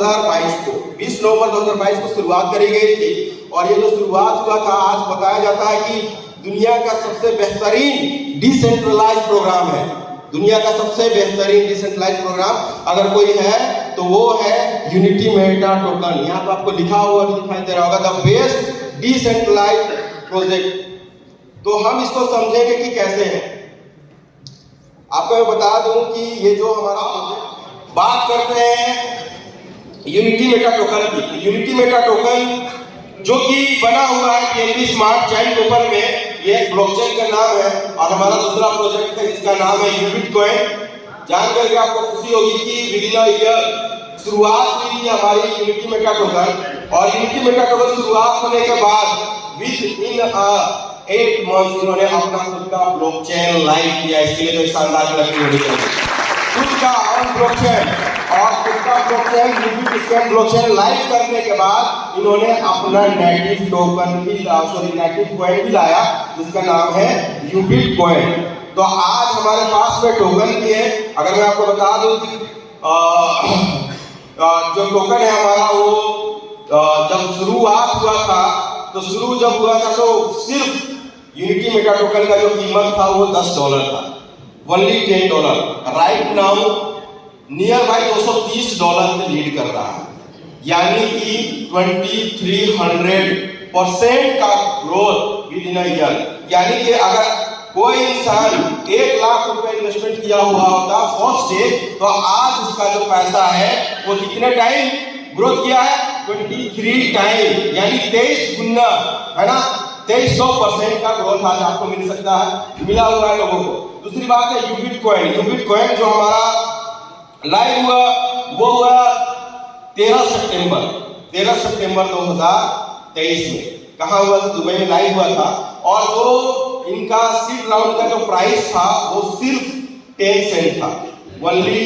2022 को 20 नवंबर 2022 को शुरुआत करी गई थी। और ये जो शुरुआत हुआ था, आज बताया जाता है कि दुनिया का सबसे बेहतरीन डिसेंट्रलाइज प्रोग्राम है। दुनिया का सबसे बेहतरीन डिसेंट्रलाइज प्रोग्राम अगर कोई है तो वो है यूनिटी मेटा टोकन। यहाँ पे आपको लिखा हुआ दिखाई दे रहा होगा, द बेस्ट डिसेंट्रलाइज प्रोजेक्ट। तो हम इसको समझेंगे कि कैसे है। आपको मैं बता दूं कि ये जो हमारा प्रोजेक्ट, बात करते हैं यूनिटी मेटा टोकन की। यूनिटी मेटा टोकन जो कि बना हुआ है पीएनबी स्मार्ट चेन पेपर में, ये ब्लॉकचेन का नाम है। और हमारा दूसरा प्रोजेक्ट है जिसका नाम है यूबिट कॉइन। जान करके आपको खुशी होगी कि विदिन अ ईयर शुरुआत हुई हमारी यूनिटी मेटा टोकन। और यूनिटी मेटा टोकन शुरुआत होने के बाद विद इन 8 मंथ्स इन्होंने अपना खुद का ब्लॉकचेन लाइव किया। इसके लिए तो शानदार तरक्की होनी चाहिए। खुद का ऑन ब्लॉकचेन और खुद का ब्लॉकचेन यूबिट स्कैन ब्लॉकचेन लाइव करने के बाद इन्होंने अपना नेटिव टोकन भी नेटिव कॉइन भी लाया जिसका नाम है यूबिट कॉइन। तो आज हमारे पास में टोकन भी है। अगर मैं आपको बता दूं कि जो टोकन है हमारा वो जब शुरुआत हुआ था, तो शुरू जब हुआ था तो सिर्फ यूनिटी मेटा टोकन का जो कीमत था वो $10 था, only $10। Right now near by $230 में लीड कर रहा है, यानी कि 2300% का growth with in a year. यानी कि अगर कोई इंसान 1 लाख रुपए इन्वेस्टमेंट किया हुआ होता फर्स्ट डे, तो आज उसका जो पैसा है वो कितने टाइम ग्रोथ किया है? 23 टाइम, यानी 23 गुना, है ना। 2300% का ग्रोथ आज आपको मिल सकता है, मिला हुआ है लोगों को। दूसरी बात है यूबिट कॉइन। यूबिट कॉइन जो हमारा लाइव हुआ वो हुआ 13 सितंबर 2023 में। कहाँ हुआ था? दुबई में लाइव हुआ था। और जो इनका सीड राउंड का जो प्राइस था वो सिर्फ 10 सेंट था, ओनली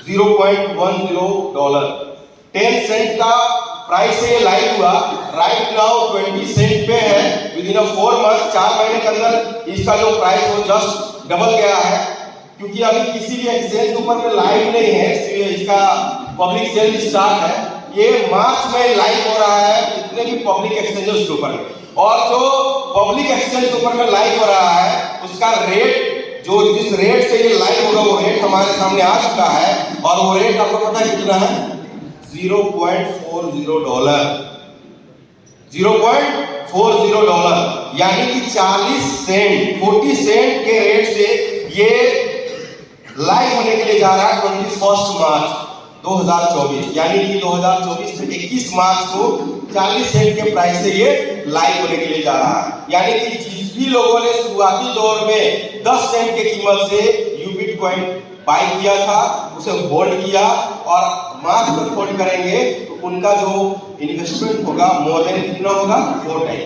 0.10 10 सेंट का प्राइस से ये लाइव हुआ। राइट नाउ 20 सेंट पे है। विद इन 4 मंथ, 4 महीने के अंदर इसका जो प्राइस वो जस्ट डबल गया है। क्योंकि अभी किसी भी एक्सचेंज के ऊपर में लाइव नहीं है, इसलिए इसका पब्लिक सेल स्टार्ट है। ये मार्च में लाइव हो रहा है जितने भी पब्लिक एक्सचेंजेस के ऊपर में। और जो पब्लिक एक्सचेंज के ऊपर में लाइव हो रहा है उसका रेट, जो जिस रेट से ये लाइव होगा वो रेट हमारे सामने आ चुका है। और वो रेट आपको पता है कितना है? $0.40, $0.40, यानी कि 40 सेंट के रेट से ये लाइव होने के लिए जा रहा है 21 मार्च 2024। यानी कि 2024 में 21 मार्च को 40 सेंट के प्राइस से ये लाइव होने के लिए जा रहा है। यानी कि जिस भी लोगों ने शुरुआती दौर में 10 सेंट के कीमत से यूबिट कॉइन बाय किया था, उसे होल्ड किया और मार्च तक होल्ड करेंगे, तो उनका जो इन्वेस्टमेंट होगा मोर देन कितना होगा? 4 टाइम,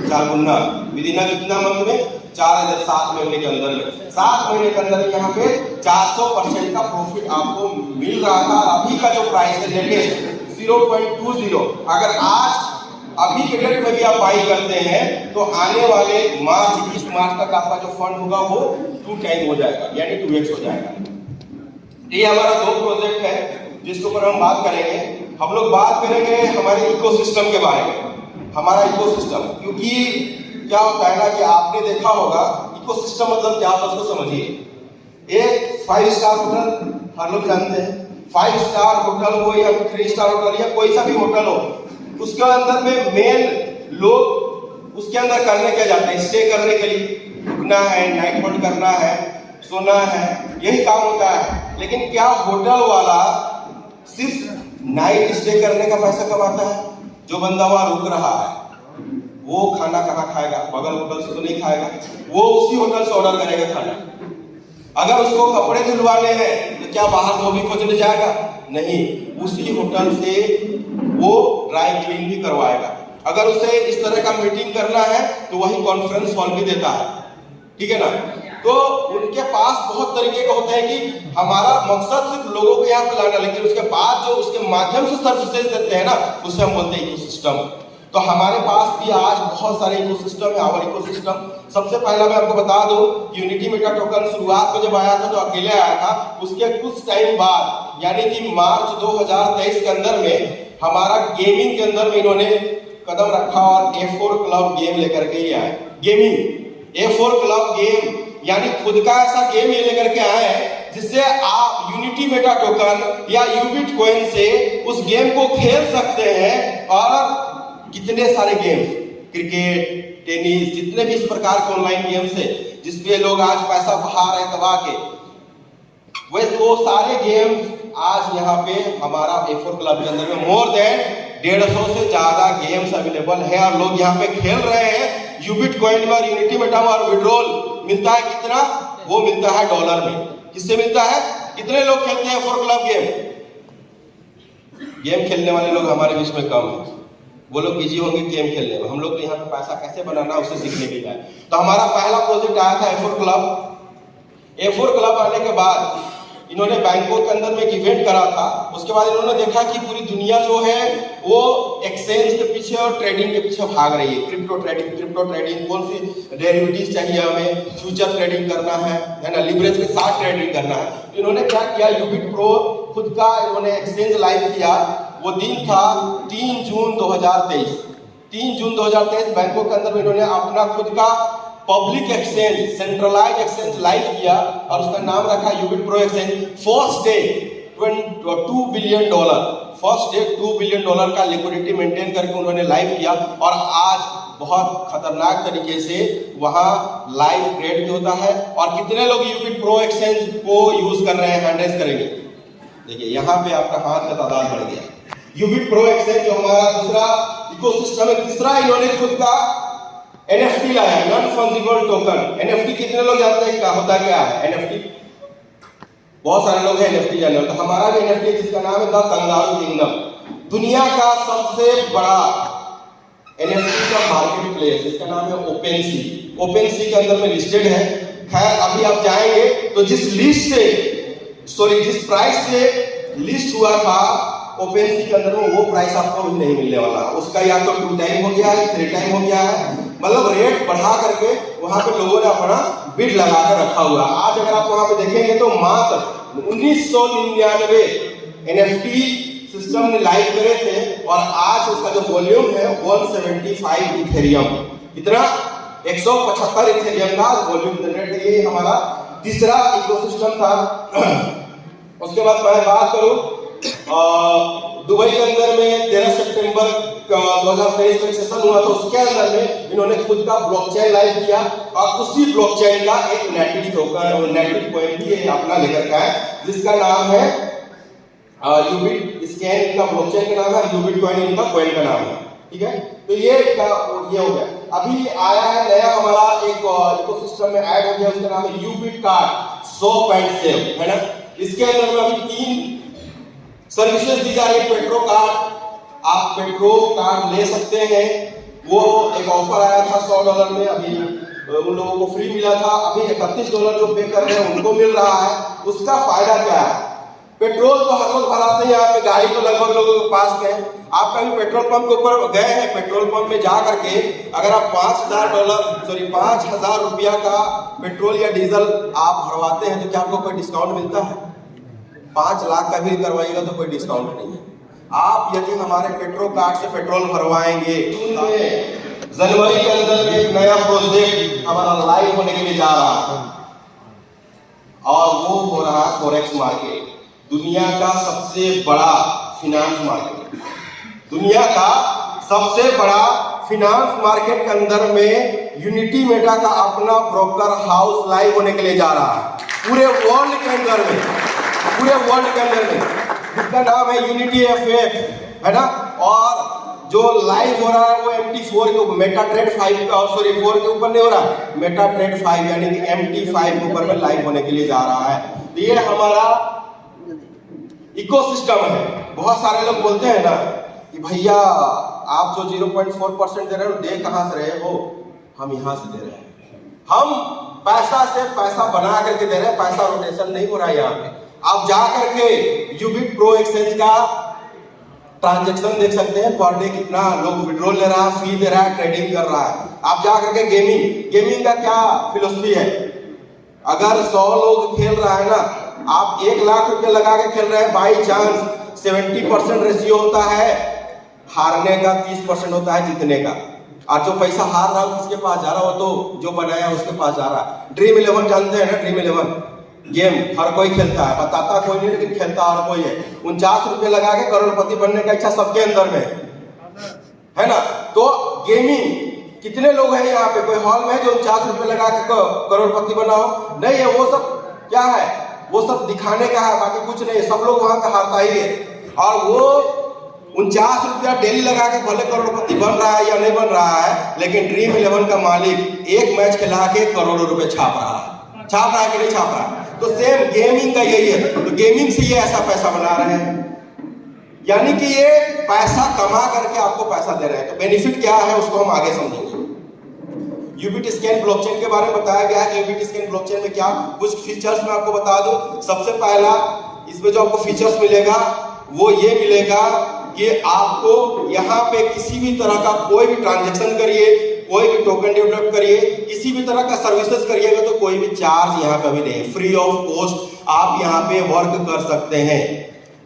4 गुना। विद इन कितना मंथ में? 7 महीने के अंदर 7 महीने के अंदर यहाँ पे 400% का प्रॉफिट आपको मिल रहा था। अभी का जो प्राइस है लेटेस्ट 0.20। अगर आज अभी के डेट में भी आप बाई करते हैं तो आने वाले मार्च 21 मार्च तक आपका जो फंड होगा वो 2 टाइम हो जाएगा, यानी 2x हो जाएगा। ये हमारा 2 प्रोजेक्ट है जिसके ऊपर हम बात करेंगे। हम लोग बात करेंगे हमारे इकोसिस्टम के बारे में। हमारा इकोसिस्टम, क्योंकि क्या होता है ना कि आपने देखा होगा इकोसिस्टम मतलब क्या होता है उसको समझिए। एक 5 स्टार होटल हर लोग जानते हैं, 5 स्टार होटल हो या 3 स्टार होटल या कोई सा भी होटल हो, उसके अंदर में मेन लोग उसके अंदर करने क्या जाते हैं? स्टे करने के लिए, रुकना है, नाइट होल्ड करना है, सोना है, यही काम होता है। लेकिन क्या होटल वाला सिर्फ नाइट स्टे करने का पैसा कमाता है? जो बंदा वहां रुक रहा है वो खाना कहाँ खाएगा? बगल होटल से तो नहीं खाएगा, वो उसी होटल से ऑर्डर करेगा खाना। अगर उसको कपड़े धुलवाने हैं तो क्या बाहर धोबी खोजने जाएगा? नहीं, उसी होटल से वो ड्राई क्लीन भी करवाएगा। अगर उसे इस तरह का मीटिंग करना है तो वही कॉन्फ्रेंस हॉल भी देता है, ठीक है ना। तो उनके पास बहुत तरीके का होता है कि हमारा मकसद सिर्फ लोगों को यहाँ पे लाना, लेकिन उसके बाद जो उसके माध्यम से सर्विसेज देते हैं ना, उसे हम बोलते हैं इकोसिस्टम। तो हमारे पास भी आज बहुत सारे इकोसिस्टम है। और इकोसिस्टम सबसे पहला मैं आपको बता दूं, यूनिटी मेटा टोकन शुरुआत में जब आया था तो अकेले आया था। उसके कुछ टाइम बाद यानी कि मार्च 2023 के अंदर में हमारा गेमिंग के अंदर में इन्होंने कदम रखा और A4 क्लब गेम लेकर के ही आए। गेमिंग A4 क्लब गेम यानी खुद का ऐसा गेम ये लेकर के आए हैं जिससे आप यूनिटी मेटा टोकन या यूबिट कॉइन से उस गेम को खेल सकते हैं। और कितने सारे गेम्स, क्रिकेट, टेनिस, जितने भी इस प्रकार के ऑनलाइन गेम्स है जिसपे लोग आज पैसा बहा रहे दबा के, वो सारे गेम्स आज यहाँ पे हमारा A4 क्लब के अंदर में मोर देन 150 से ज्यादा गेम्स अवेलेबल है और लोग यहाँ पे खेल रहे हैं। यूबिट कॉइन में और यूनिटी मेटा में और विड्रॉल मिलता है कितना, वो मिलता है डॉलर में। किससे मिलता है, कितने लोग खेलते हैं A4 क्लब गेम? गेम खेलने वाले लोग हमारे बीच में कम है, वो लोग बिजी होंगे गेम खेलने में। हम लोग तो यहाँ पे पैसा कैसे बनाना उसे सीखने के लिए आए। तो हमारा पहला प्रोजेक्ट आया था A4 क्लब। A4 क्लब आने के बाद इन्होंने बैंकों के अंदर में एक इवेंट करा था। उसके बाद इन्होंने देखा कि पूरी दुनिया जो है वो एक्सचेंज के पीछे और ट्रेडिंग के पीछे भाग रही है। क्रिप्टो ट्रेडिंग कौन सी डेरिवेटिव्स चाहिए हमें, फ्यूचर ट्रेडिंग करना है ना, लिवरेज के साथ ट्रेडिंग करना है। तो इन्होंने क्या किया, यूबिट प्रो खुद का इन्होंने एक्सचेंज लाइव किया। वो दिन था 3 जून 2023। 3 जून 2023 बैंकों के अंदर इन्होंने अपना खुद का public exchange, centralise exchange live किया और उसका नाम रखा Ubit pro exchange. First day $2 billion, first day $2 billion का लिक्विडिटी मेंटेन करके उन्होंने लाइव किया। और आज बहुत खतरनाक तरीके से वहां लाइव ट्रेड होता है। और कितने लोग यूबिट प्रो एक्सचेंज को यूज कर रहे हैं, हैंड रेज करेंगे। देखिए यहाँ पे आपका हाथ का तादाद बढ़ गया। यूबिट प्रो एक्सचेंज जो हमारा दूसरा इकोसिस्टम है, तीसरा इन्होंने खुद का NFT लाया, नॉन फंजिबल टोकन। NFT कितने लोग जानते हैं क्या होता क्या है NFT? बहुत सारे लोग हैं NFT जाने। तो हमारा भी NFT जिसका नाम है द कंगारू किंगडम, दुनिया का सबसे बड़ा NFT का मार्केट प्लेस, इसका नाम है OpenSea के अंदर में लिस्टेड है। खैर अभी आप जाएंगे तो जिस प्राइस से लिस्ट हुआ था OpenSea के अंदर में वो प्राइस आपको भी नहीं मिलने वाला। उसका या तो 2 टाइम हो गया है, 3 टाइम हो गया है, मतलब रेट बढ़ा करके वहां पे लोगों ने अपना बिड लगा कर रखा हुआ। आज अगर आप वहां पे देखेंगे तो मात्र 1999 NFT सिस्टम ने लाइव करे थे और आज उसका जो वॉल्यूम है 175 इथेरियम, इतना 175 इथेरियम का वॉल्यूम जनरेट है। ये हमारा तीसरा इकोसिस्टम था। उसके बाद मैं बात करूं दुबई के अंदर में 13 सितंबर 2023 में सेशन हुआ था। उसके अंदर में इन्होंने खुद का ब्लॉकचेन लाइव किया और उसी ब्लॉकचेन का एक नेटिव टोकन और नेटिव कॉइन भी अपना लेकर का है जिसका नाम है यूबिट स्कैन। इनका ब्लॉकचेन का नाम है, यूबिट कॉइन इनका कॉइन का नाम है। ठीक है, तो ये हो गया। अभी आया है नया हमारा एक इकोसिस्टम में ऐड हो गया, उसका नाम है यूबिट कार्ड 100.7 है ना। इसके अंदर में अभी 3 सर्विसेज दी जा रही है। पेट्रो कार्ड, आप पेट्रो कार्ड ले सकते हैं। वो एक ऑफर आया था $100 में, अभी उन लोगों को फ्री मिला था। अभी $31 जो पे कर रहे हैं उनको मिल रहा है। उसका फायदा क्या है? पेट्रोल तो हर लोग भराते हैं, यहाँ पे गाड़ी तो लगभग लोगों के पास है। आप कभी पेट्रोल पंप के ऊपर गए हैं? पेट्रोल पंप में जा करके अगर आप $5,000 रुपया का पेट्रोल या डीजल आप भरवाते हैं तो क्या आपको कोई डिस्काउंट मिलता है? 5 लाख का भी करवाइएगा तो कोई डिस्काउंट नहीं है। आप यदि हमारे पेट्रोल कार्ड से पेट्रोल भरवाएंगे, जनवरी के अंदर में एक नया प्रोजेक्ट हमारा लाइव होने के लिए जा रहा है और वो हो रहा है फॉरेक्स मार्केट, दुनिया का सबसे बड़ा फिनांस मार्केट। दुनिया का सबसे बड़ा फिनांस मार्केट के अंदर में यूनिटी मेटा का अपना ब्रोकर हाउस लाइव होने के लिए जा रहा है पूरे वर्ल्ड के अंदर में, जिसका नाम है यूनिटी FX है ना। और जो लाइव हो रहा है वो MT4 के ऊपर, मेटाट्रेड 5 4 के ऊपर नहीं हो रहा, मेटाट्रेड 5 यानी कि MT5 के ऊपर में लाइव होने के लिए जा रहा है। तो ये हमारा इकोसिस्टम है। बहुत सारे लोग बोलते हैं ना कि भैया आप जो 0.4% दे रहे हो, दे कहां से रहे हो? हम यहां से दे रहे हैं। हम पैसा से पैसा बना करके दे रहे हैं, पैसा रोटेशन नहीं हो रहा है यहाँ पे। आप जा करके यूबिट प्रो एक्सचेंज का ट्रांजैक्शन देख सकते हैं, पर डे कितना लोग विड्रॉल ले रहा है, फी दे रहा है, ट्रेडिंग कर रहा है। आप जा करके गेमिंग का क्या फिलोसफी है, अगर 100 लोग खेल रहा है ना, आप 1 लाख रुपए लगा के खेल रहे हैं, बाई चांस 70% रेशियो होता है हारने का, 30% होता है जीतने का। और जो पैसा हार रहा है किसके पास जा रहा हो, तो जो बनाया उसके पास जा रहा है। ड्रीम 11 जानते हैं ना, ड्रीम 11 गेम हर कोई खेलता है, बताता कोई नहीं लेकिन खेलता हर कोई है। 49 रुपए लगा के करोड़पति बनने का इच्छा सबके अंदर में है ना। तो गेमिंग कितने लोग हैं यहाँ पे, कोई हॉल में जो 49 रुपए लगा के करोड़पति बना हो? नहीं है, वो सब क्या है, वो सब दिखाने का है, बाकी कुछ नहीं। सब लोग वहां पे हारता ही है। और वो 49 रुपया डेली लगा के भले करोड़पति बन रहा है या नहीं बन रहा है, लेकिन ड्रीम 11 का मालिक एक मैच खिला के करोड़ों रुपए छाप रहा है कि नहीं छाप रहा है। तो सेम गेमिंग का यही है। तो गेमिंग से ये ऐसा पैसा बना रहे हैं, यानी कि ये पैसा कमा करके आपको पैसा दे रहे हैं। तो बेनिफिट क्या है उसको हम आगे समझेंगे। यूबिट स्कैन ब्लॉकचेन के बारे में बताया गया है। यूबिट स्कैन ब्लॉकचेन में क्या कुछ फीचर्स मैं आपको बता दूं। सबसे पहला इसमें जो आपको फीचर्स मिलेगा वो ये मिलेगा कि आपको यहाँ पे किसी भी तरह का कोई भी ट्रांजैक्शन करिए, कोई भी टोकन डेवलप करिए, किसी भी तरह का सर्विसेज करिएगा तो कोई भी चार्ज यहाँ पे भी नहीं है। फ्री ऑफ कॉस्ट आप यहाँ पे वर्क कर सकते हैं।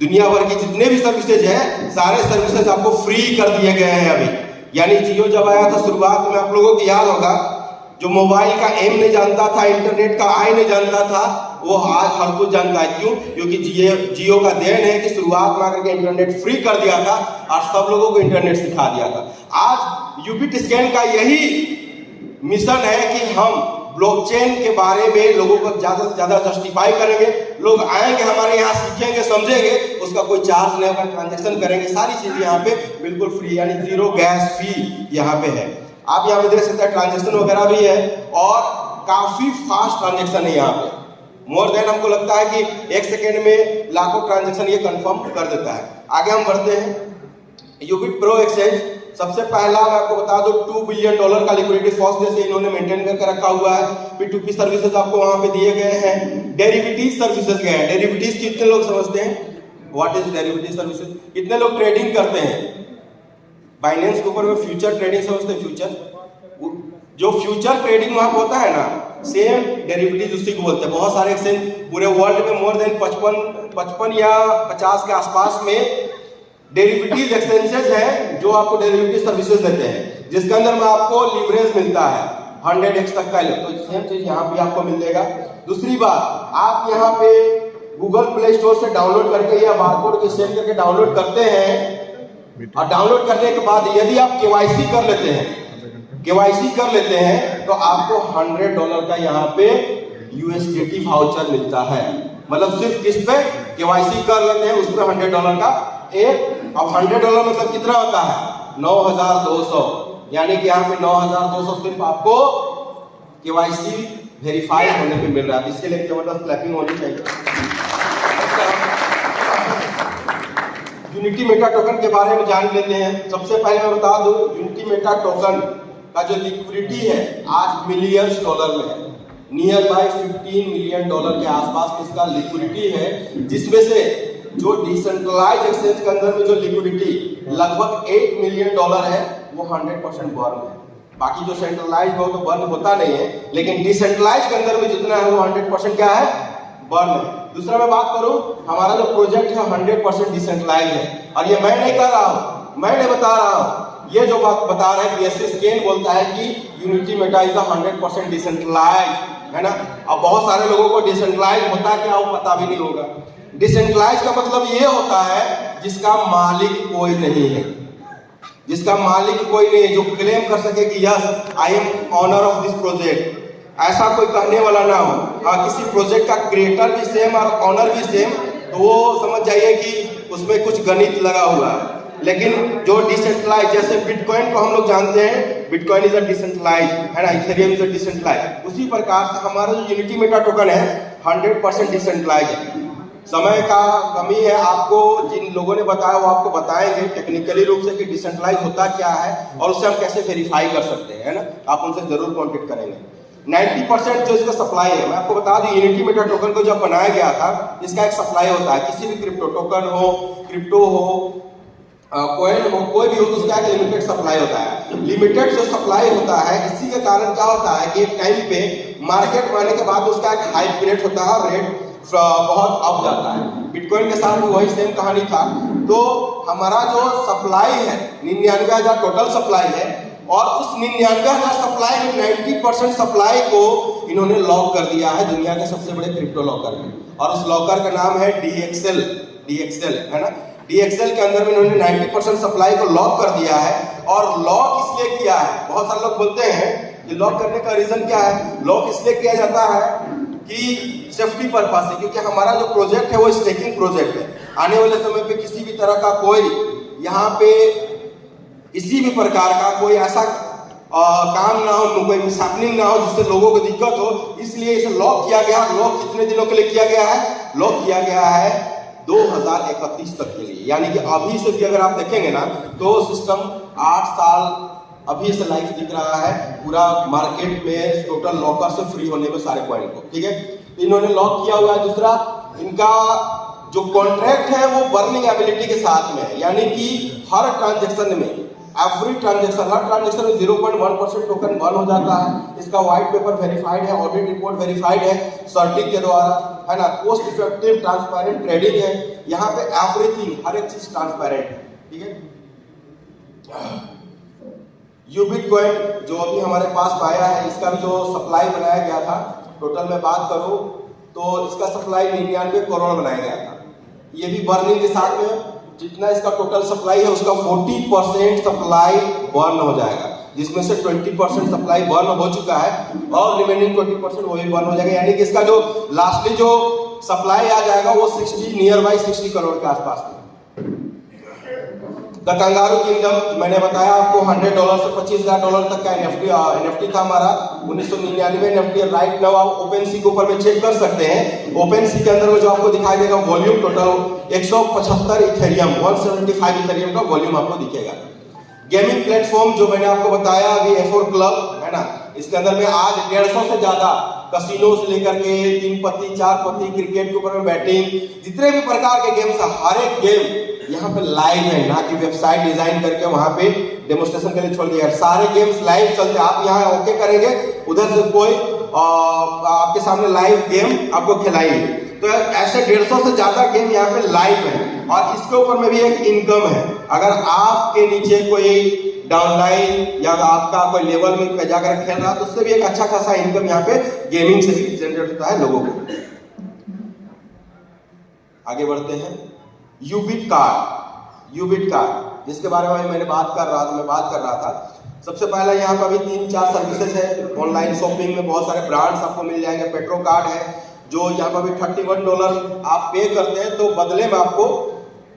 दुनिया भर के जितने भी सर्विसेज है सारे सर्विसेज आपको फ्री कर दिए गए हैं अभी। यानी जियो जब आया था शुरुआत में, आप लोगों को याद होगा, जो मोबाइल का एम नहीं जानता था, इंटरनेट का आई नहीं जानता था, वो आज हर कुछ जानता है। क्यों? क्योंकि जियो का देन है कि शुरुआत में आकर के इंटरनेट फ्री कर दिया था और सब लोगों को इंटरनेट सिखा दिया था। आज यूबिट स्कैन का यही मिशन है कि हम ब्लॉकचेन के बारे में लोगों को ज्यादा से ज्यादा जस्टिफाई करेंगे। लोग आएंगे हमारे यहाँ, सीखेंगे, समझेंगे, उसका कोई चार्ज नहीं होगा, ट्रांजैक्शन करेंगे, सारी चीजें यहाँ पे बिल्कुल फ्री, यानी 0 गैस फी यहाँ पे है। आप यहाँ पे देख सकते हैं ट्रांजैक्शन वगैरह भी है और काफी फास्ट ट्रांजैक्शन है यहाँ पे। मोर देन हमको लगता है कि 1 सेकेंड में लाखों ट्रांजैक्शन ये कंफर्म कर देता है। आगे हम बढ़ते हैं। यूबिट प्रो एक्सचेंज, सबसे पहला मैं आपको बता दूं $2 बिलियन का लिक्विडिटी फर्स्ट डे से इन्होंने मेंटेन करके रखा हुआ है। P2P सर्विसेज आपको वहां पे दिए गए हैं। डेरिवेटिव सर्विसेज गए हैं। डेरिवेटिव कितने लोग समझते हैं? What is derivative services? कितने लोग ट्रेडिंग करते हैं? बाइनेंस के ऊपर में फ्यूचर ट्रेडिंग समझते हैं? फ्यूचर, जो फ्यूचर ट्रेडिंग वहां होता है ना, सेम डेरिवेटिव उसी को बोलते हैं। बहुत सारे एक्सचेंज पूरे वर्ल्ड में मोर देन 55 या 50 के आसपास में डेरिवेटिव एक्सचेंजेस हैं जो आपको डेरिवेटिव सर्विसेज देते हैं, जिसके अंदर में आपको लीवरेज मिलता है 100x तक का। तो सेम चीज यहाँ पे आपको मिलेगा। दूसरी बात, आप यहाँ पे गूगल प्ले स्टोर से डाउनलोड करके या बारकोड के स्कैन करके डाउनलोड करते हैं और डाउनलोड करने के बाद यदि आप केवाईसी कर लेते हैं तो आपको $100 का यहाँ पे USDT वाउचर मिलता है। मतलब सिर्फ किस पे? केवाईसी कर लेते हैं, उस पर $100 का एक। अब $100 मतलब कितना होता है? 9,200, यानी कि यहाँ पे 9,200 सिर्फ आपको केवाईसी वेरीफाई होने पे मिल रहा है। इसके लिए जबरदस्त क्लैपिंग होनी चाहिए। यूनिटी मेटा टोकन के बारे में जान लेते हैं। सबसे पहले मैं बता दूं, यूनिटी मेटा टोकन का जो लिक्विडिटी है आज मिलियंस डॉलर में है। नियर बाय $15 मिलियन के आसपास इसका लिक्विडिटी है, जिसमें से जो डिसेंट्रलाइज एक्सचेंज के अंदर में जो लिक्विडिटी लगभग $8 मिलियन है वो 100% बर्न है। बाकी जो सेंट्रलाइज हो तो बर्न होता नहीं है, लेकिन डिसेंट्रलाइज के अंदर में जितना है वो 100% क्या है? बर्न है। दूसरा मैं बात करूं, हमारा जो प्रोजेक्ट है 100% डिसेंट्रलाइज है। और ये मैं नहीं कर रहा हूं, मैं नहीं बता रहा हूं, ये जो बात बता रहा है BSC स्कैन बोलता है कि यूनिटी मेटा इज 100% डिसेंट्रलाइज, है ना। अब बहुत सारे लोगों को डिसेंट्रलाइज होता क्या वो पता भी नहीं होगा। डिसेंट्रलाइज का मतलब ये होता है जिसका मालिक कोई नहीं है, जिसका मालिक कोई नहीं है, जो क्लेम कर सके कि yes I am owner of this project, ऐसा कोई कहने वाला ना हो। किसी प्रोजेक्ट का क्रिएटर भी सेम और ऑनर भी सेम, तो वो समझ जाइए कि उसमें कुछ गणित लगा हुआ है। लेकिन जो डिसेंट्रलाइज, जैसे बिटकॉइन को हम लोग जानते हैं, बिटकॉइन इज अ डिसेंट्रलाइज, है ना, इथेरियम इज अ डिसेंट्रलाइज, उसी प्रकार से हमारा जो यूनिटी मेटा टोकन है 100% डिसेंट्रलाइज है। समय का कमी है, आपको जिन लोगों ने बताया वो आपको बताएंगे टेक्निकली रूप से कि डिसेंट्रलाइज होता क्या है और उससे हम कैसे वेरीफाई कर सकते हैं, है ना। आप उनसे जरूर कॉन्टेक्ट करेंगे। 90% जो इसका सप्लाई है, मैं आपको बता दूं, यूनिटी मेटा टोकन को जब बनाया गया था, इसका एक सप्लाई होता है। किसी भी क्रिप्टो टोकन हो, क्रिप्टो हो, कोई भी हो तो उसका एक लिमिटेड सप्लाई होता है। लिमिटेड जो सप्लाई होता है, इसी के कारण क्या होता है कि एक टाइम पे मार्केट में आने के बाद उसका एक हाई पीरियड होता है और रेट बहुत अप जाता है। बिटकॉइन के साथ भी वही सेम कहानी था। तो हमारा जो सप्लाई है 99,000 टोटल सप्लाई है, और उस 99,000 सप्लाई में 90% सप्लाई को इन्होंने लॉक कर दिया है दुनिया के सबसे बड़े क्रिप्टो लॉकर में, और उस लॉकर का नाम है DXL है ना। DXL के अंदर में इन्होंने 90% सप्लाई को लॉक कर दिया है। और लॉक इसलिए किया है, बहुत सारे लोग बोलते हैं कि लॉक करने का रीजन क्या है। लॉक इसलिए किया जाता है कि सेफ्टी पर्पस है, क्योंकि हमारा जो प्रोजेक्ट है वो स्टेकिंग प्रोजेक्ट है। आने वाले समय पे किसी भी तरह का कोई यहाँ पे किसी भी प्रकार का कोई ऐसा काम ना हो, कोई मिसहैपनिंग ना हो जिससे लोगों को दिक्कत हो, इसलिए इसे लॉक किया गया। लॉक कितने दिनों के लिए किया गया है? लॉक किया गया है 2031 तक के लिए। यानी कि अभी से भी अगर आप देखेंगे ना तो सिस्टम 8 साल अभी से लाइफ दिख रहा है पूरा मार्केट में टोटल लॉकर से फ्री होने में सारे पॉइंट को, ठीक है। तो इन्होंने लॉक किया हुआ है। दूसरा, इनका जो कॉन्ट्रैक्ट है वो बर्निंग एबिलिटी के साथ में है, यानी कि हर ट्रांजेक्शन में हर ट्रांजेक्शन में 0.1% टोकन बर्न हो जाता है। इसका व्हाइट पेपर वेरीफाइड है, ऑडिट रिपोर्ट वेरीफाइड है सर्टिक के द्वारा, है ना। कोस्ट इफेक्टिव ट्रांसपेरेंट ट्रेडिंग है, यहाँ पे एवरीथिंग हर एक चीज ट्रांसपेरेंट है, ठीक है। यूबिटकॉइन जो अभी हमारे पास आया है, इसका भी जो सप्लाई बनाया गया था, टोटल में बात करूं तो इसका सप्लाई 99 करोड़ बनाया गया था। ये भी बर्निंग के साथ में जितना इसका टोटल सप्लाई है उसका 40% सप्लाई बर्न हो जाएगा, जिसमें से 20% सप्लाई बर्न हो चुका है और रिमेनिंग 20% वो भी बर्न हो जाएगा। यानी कि इसका जो लास्टली जो सप्लाई आ जाएगा वो 60 करोड़ के आसपास में। द कंगारू किंगडम मैंने बताया आपको, $100 से $25,000 तक का एनएफटी था हमारा 1999 एनएफटी। राइट नाउ आप ओपनसी के ऊपर में चेक कर सकते हैं। ओपनसी के अंदर में जो आपको दिखाई देगा वॉल्यूम टोटल 175 इथेरियम 175 इथेरियम का वॉल्यूम आपको दिखेगा। गेमिंग प्लेटफॉर्म जो मैंने आपको बताया अभी F4 क्लब है ना, इसके अंदर में आज 150 से ज्यादा कसिनो से लेकर के 3 पत्ती 4 पत्ती क्रिकेट के ऊपर में बैटिंग, जितने भी प्रकार के गेम्स है हर एक गेम यहाँ पे लाइव है, ना कि वेबसाइट डिजाइन करके वहां पे डेमोस्ट्रेशन के लिए छोड़ दिया। सारे गेम्स लाइव चलते हैं। आप यहाँ ओके करेंगे, उधर से कोई आपके सामने लाइव गेम आपको खिलाएंगे। तो ऐसे 150 से ज्यादा गेम यहाँ पे लाइव है, और इसके ऊपर में भी एक इनकम है। अगर आपके नीचे कोई डाउनलाइन या आपका कोई लेवल में जाकर खेल रहा है तो उससे भी एक अच्छा खासा इनकम यहाँ पे गेमिंग से भी जनरेट होता है लोगों को। आगे बढ़ते हैं। यूबिट कार्ड जिसके बारे में मैं बात कर रहा था। सबसे पहले यहाँ पर भी 3-4 सर्विसेज है। ऑनलाइन शॉपिंग में बहुत सारे ब्रांड्स आपको मिल जाएंगे। पेट्रो कार्ड है जो यहाँ पर भी $31 आप पे करते हैं तो बदले में आपको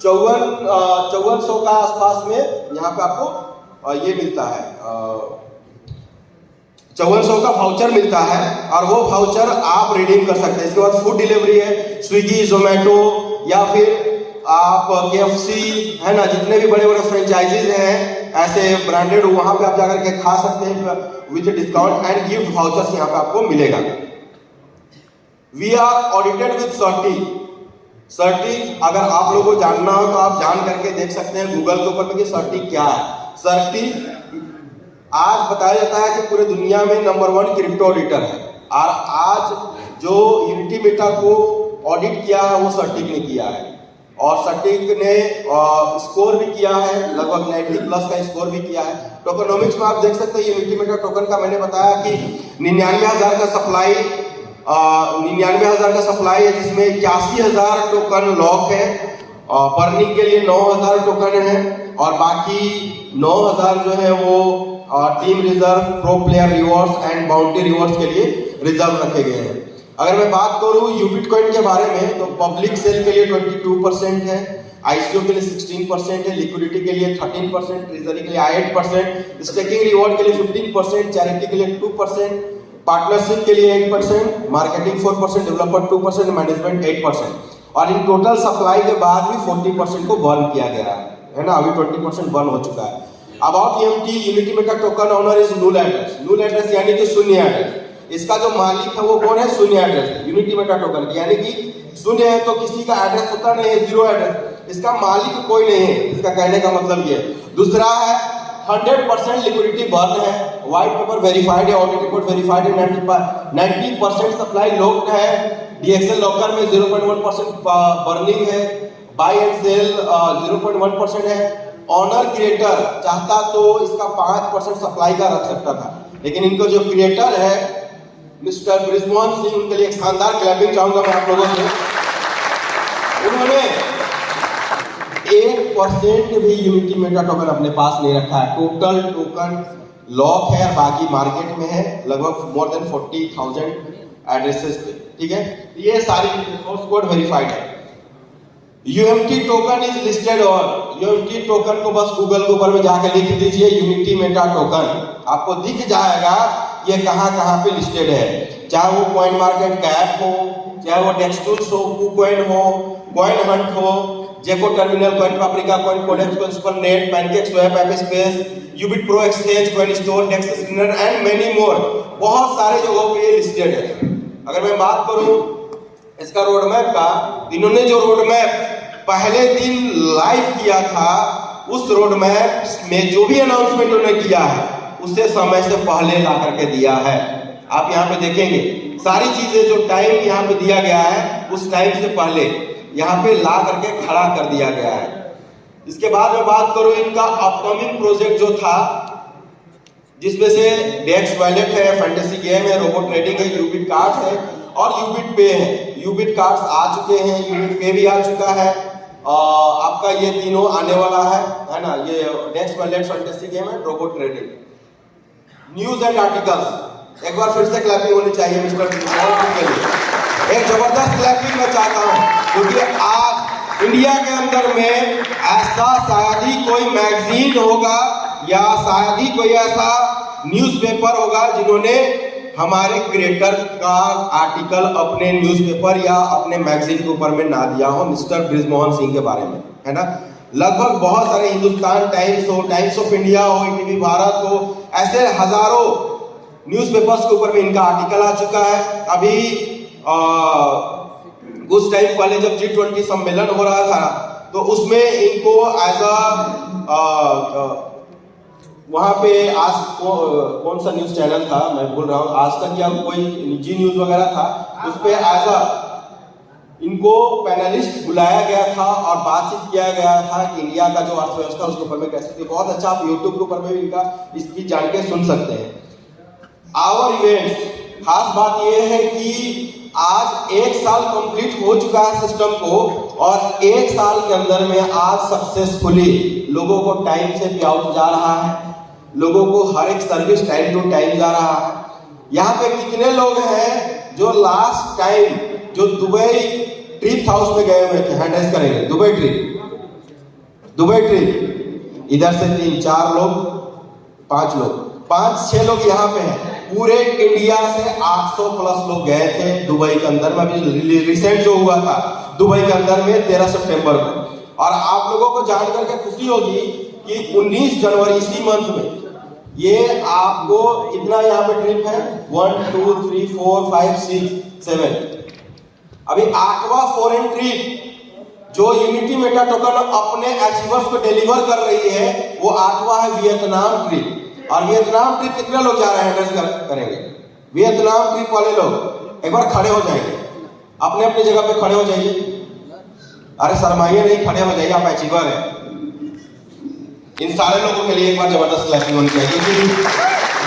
5400 का आसपास में यहाँ पे आपको ये मिलता है, 5400 का वाउचर मिलता है, और वो वाउचर आप रिडीम कर सकते हैं। इसके बाद फूड डिलीवरी है, स्विगी, जोमेटो, या फिर आप KFC है ना, जितने भी बड़े बड़े फ्रेंचाइजीज हैं ऐसे ब्रांडेड, वहां पे आप जाकर के खा सकते हैं with discount and gift vouchers यहाँ पे आपको मिलेगा। We are audited with CertiK. अगर आप लोगों को जानना हो तो आप जान करके देख सकते हैं गूगल के ऊपर में कि सर्टी क्या है। सर्टी आज बताया जाता है कि पूरे दुनिया में नंबर 1 क्रिप्टो ऑडिटर है, और आज जो यूनिटी मेटा को ऑडिट किया है वो सर्टिक ने किया है, और सर्टिक ने स्कोर भी किया है, लगभग 90+ का स्कोर भी किया है। टोकनोमिक्स में आप देख सकते हैं यूनिटी मेटा टोकन का मैंने बताया कि 99,000 का सप्लाई 99,000 का सप्लाई है, जिसमें 81,000 टोकन लॉक है, बर्निंग के लिए 9,000 टोकन है, और बाकी 9,000 जो है वो team reserve, pro player rewards and bounty rewards के लिए रिजर्व रखे गए हैं। अगर मैं बात करूं यूबिटकॉइन के बारे में तो पब्लिक सेल के लिए 22% है, ICO के लिए 16% है, लिक्विडिटी के लिए 13%, ट्रेजरी के लिए 8%, स्टेकिंग रिवॉर्ड के लिए 15%, चैरिटी के लिए 2%, पार्टनरशिप के लिए 8%, मार्केटिंग 4%, डेवलपर 2%, मैनेजमेंट 8%, और इन टोटल सप्लाई के बाद भी 40% को बर्न किया गया है ना। अभी 20% बर्न हो चुका है। About EMT unity Meta token owner is null address यानी कि शून्य एड्रेस। इसका जो मालिक है वो कौन है? शून्य एड्रेस, यूनिटी मेटा टोकन, यानी कि शून्य है तो किसी का एड्रेस होता नहीं है, जीरो एड्रेस, इसका मालिक कोई नहीं है, इसका कहने का मतलब ये है। दूसरा है 100% लिक्विडिटी बर्न है, व्हाइट पेपर वेरीफाइड है, ऑडिट रिपोर्ट वेरीफाइड है, 90% सप्लाई लॉक्ड है, डीएक्सएल लॉकर में 0.1% बर्निंग है, बाय एंड सेल 0.1% है। ऑनर क्रिएटर चाहता तो इसका 5% सप्लाई का रख सकता था, लेकिन इनको जो क्रिएटर है मिस्टर ब्रिजमोहन सिंह, उनके लिए एक शानदार क्लैपिंग चाहूंगा मैं आप लोगों से। उन्होंने 1% भी यूनिटी मेटा टोकन अपने पास नहीं रखा है। टोटल टोकन लॉक है, बाकी मार्केट में है लगभग मोर देन 40,000 एड्रेसेस पे, ठीक है। ये सारी सोर्स कोड वेरीफाइड है। UMT token is listed on, UMT token को बस गूगल के ऊपर में जाकर लिख दीजिए यूनिटी मेटा टोकन, आपको दिख जाएगा ये कहां पे लिस्टेड है। चाहे वो कॉइन मार्केट कैप हो, चाहे वो डेक्सटूल्स हो, KuCoin हो, कॉइन हंट हो, gecko terminal, coin paprika, coin codex, coin supernet, pancake swap, ApeSpace, Ubit pro exchange, coin store, dex screener and many more, बहुत सारे जगहों पे ये लिस्टेड है। अगर मैं बात करूं इसका रोड मैप का, इन्होंने जो रोड मैप पहले दिन लाइव किया था, उस रोड मैप में जो भी अनाउंसमेंट उन्होंने किया है उससे समय से पहले ला करके दिया है। आप यहाँ पे देखेंगे सारी चीजें जो टाइम यहाँ पे दिया गया है उस टाइम से पहले यहाँ पे ला करके खड़ा कर दिया गया है। इसके बाद में बात करूं इनका अपकमिंग प्रोजेक्ट जो था, जिसमें से डेक्स वॉलेट है, फैंटेसी गेम है, रोबो ट्रेडिंग है, यूबिट कार्ड्स है और यूबिट पे है। यूबिट कार्ड्स आ चुके हैं, यूबिट पे भी आ चुका है, आपका ये तीनों आने वाला है ना। ये डेक्स वॉलेट, फैंटेसी गेम है, robo trading. News and articles, एक बार फिर से क्लैपिंग होनी चाहिए मिस्टर के लिए, एक जबरदस्त क्लैपिंग मैं चाहता हूं, क्योंकि आज इंडिया के अंदर में ऐसा शायद ही कोई मैगजीन होगा या शायद ही कोई ऐसा न्यूज़पेपर होगा जिन्होंने हमारे क्रिएटर का आर्टिकल अपने न्यूज़पेपर या अपने मैगजीन के ऊपर में ना दिया हो, मिस्टर ब्रिजमोहन सिंह के बारे में, है ना। लगभग बहुत सारे हिंदुस्तान टाइम्स हो, टाइम्स ऑफ इंडिया हो, टीवी भारत हो, ऐसे हजारों न्यूज़पेपर्स के ऊपर में इनका आर्टिकल आ चुका है। अभी उस टाइम पहले जब G20 सम्मेलन हो रहा था तो उसमें इनको एज वहां पे आज कौन सा न्यूज चैनल था मैं बोल रहा हूँ, आज तक या कोई निजी न्यूज वगैरह था, उस पे एज इनको पैनलिस्ट बुलाया गया था और बातचीत किया गया था कि इंडिया का जो अर्थव्यवस्था उसके ऊपर में कैसे, बहुत अच्छा आप यूट्यूब के ऊपर में भी इनका इसकी जान के सुन सकते हैं। आवर इवेंट्स, खास बात यह है कि आज 1 साल कंप्लीट हो चुका है सिस्टम को और 1 साल के अंदर में आज सक्सेसफुली लोगों को टाइम से पे आउट जा रहा है, लोगों को हर एक सर्विस टाइम टू टाइम जा रहा है। यहाँ पे कितने लोग हैं जो लास्ट टाइम जो दुबई ट्रिप था उसमें गए हुए थे, हैंड रेज करेंगे। दुबई ट्रिप इधर से 3-4 लोग, 5 लोग, 5-6 लोग यहाँ पे हैं। पूरे इंडिया से 800 प्लस लोग गए थे दुबई के अंदर में। अभी रिसेंट जो हुआ था दुबई के अंदर में 13 सितंबर को, और आप लोगों को जान करके खुशी होगी कि 19 जनवरी इसी मंथ में ये आपको इतना यहाँ पे ट्रिप है 1 2 3 4 5 6 7, अभी 8वां फॉरेन ट्रिप जो यूनिटी मेटा टोकन अपने अचीवर्स को डिलीवर कर रही है वो 8वां है वियतनाम ट्रिप। और वियतनाम ट्रिप कितने लोग जा रहे हैं एड्रेस करेंगे? वियतनाम ट्रिप वाले लोग एक बार खड़े हो जाएंगे, अपने अपने जगह पे खड़े हो जाइए। अरे शर्माइए नहीं, खड़े हो जाइए, आप अचीवर हैं। इन सारे लोगों के लिए एक बार जबरदस्त क्लैपिंग होनी चाहिए, क्योंकि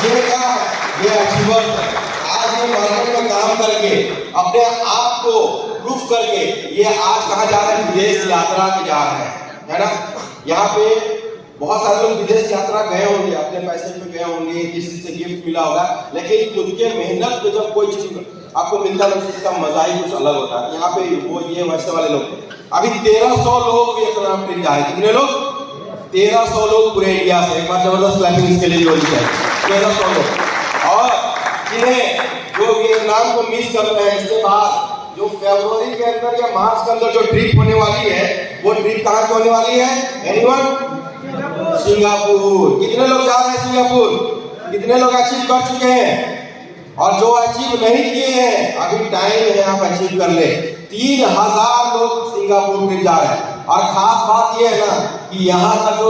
ये क्या है, ये अचीवर है। आज ये मार्केट में काम करके अपने आप को प्रूफ करके ये आज कहाँ जा रहे हैं? विदेश यात्रा के जा रहे हैं, है ना। यहाँ पे बहुत सारे लोग विदेश यात्रा गए होंगे, अपने पैसे पे गए होंगे, किसी से गिफ्ट मिला होगा, लेकिन खुद के मेहनत पे जब कोई चीज आपको मिलता है उसका मजा ही कुछ अलग होता है। यहाँ पे वो ये वैसे वाले लोग अभी 1300 लोग वियतनाम ट्रिप जाए। कितने लोग? 1300 लोग पूरे इंडिया से। एक बार जबरदस्त क्लैपिंग इसके लिए होनी चाहिए। 1300 लोग। और जिन्हें जो वियतनाम को मिस कर रहे हैं, इसके बाद जो फरवरी के अंदर या मार्च के अंदर जो ट्रिप होने वाली है वो ट्रिप कहाँ की होने वाली है? एनीवन? सिंगापुर। कितने लोग जा रहे हैं सिंगापुर? कितने लोग अचीव कर चुके हैं? और जो अचीव नहीं किए हैं अभी टाइम है, आप अचीव कर ले। 3000 लोग सिंगापुर ट्रिप जा रहे हैं। और खास बात यह है ना कि यहाँ का जो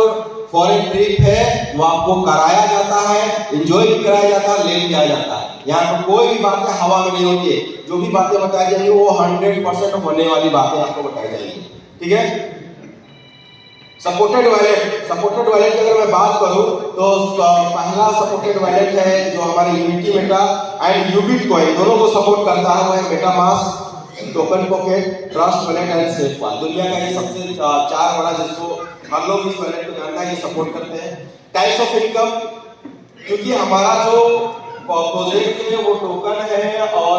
फॉरेन ट्रिप है वो आपको कराया जाता है, एंजॉय भी कराया जाता है, ले जाया जाता है। यहाँ पर कोई भी बातें हवा में नहीं होती है, जो भी बातें बताई जाएंगी वो 100% होने वाली बातें आपको बताई जाएंगी। ठीक है। सपोर्टेड वॉलेट की अगर मैं बात करूं तो पहला सपोर्टेड वॉलेट है जो हमारे यूनिटी मेटा एंड यूबिट कॉइन दोनों को सपोर्ट करता है, वो है MetaMask, token pocket, trust wallet and safe wallet. दुनिया का ये सबसे 4 बड़ा जिसको हम लोग इस वॉलेट को जानता है, ये सपोर्ट करते हैं। टाइप्स ऑफ इनकम, क्योंकि हमारा जो प्रोजेक्ट है वो टोकन है और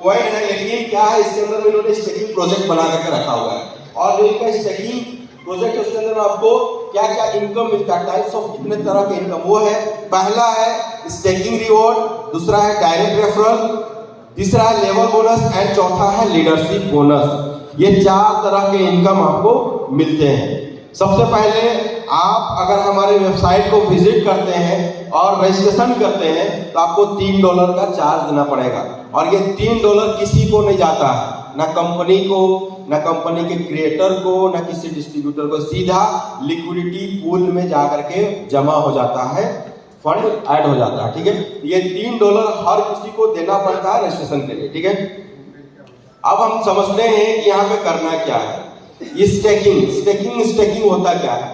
कॉइन है, लेकिन क्या है इसके अंदर इन्होंने स्टेकिंग प्रोजेक्ट बना करके रखा हुआ है। और जो इनका स्टेकिंग प्रोजेक्ट उसके अंदर आपको क्या क्या इनकम मिलता है, टाइप्स ऑफ कितने तरह के इनकम, वो है पहला है स्टेकिंग रिवॉर्ड, दूसरा है डायरेक्ट रेफरल, तीसरा है लेवल बोनस एंड चौथा है लीडरशिप बोनस। ये 4 तरह के इनकम आपको मिलते हैं। सबसे पहले आप अगर हमारे वेबसाइट को विजिट करते हैं और रजिस्ट्रेशन करते हैं तो आपको $3 का चार्ज देना पड़ेगा। और ये $3 किसी को नहीं जाता है, ना कंपनी को, ना कंपनी के क्रिएटर को, ना किसी डिस्ट्रीब्यूटर को, सीधा लिक्विडिटी पूल में जाकर के जमा हो जाता है, फंड ऐड हो जाता है। ठीक है। ये $3 हर किसी को देना पड़ता है रजिस्ट्रेशन के लिए। ठीक है। अब हम समझते हैं कि यहाँ पे करना क्या है। स्टेकिंग होता क्या है?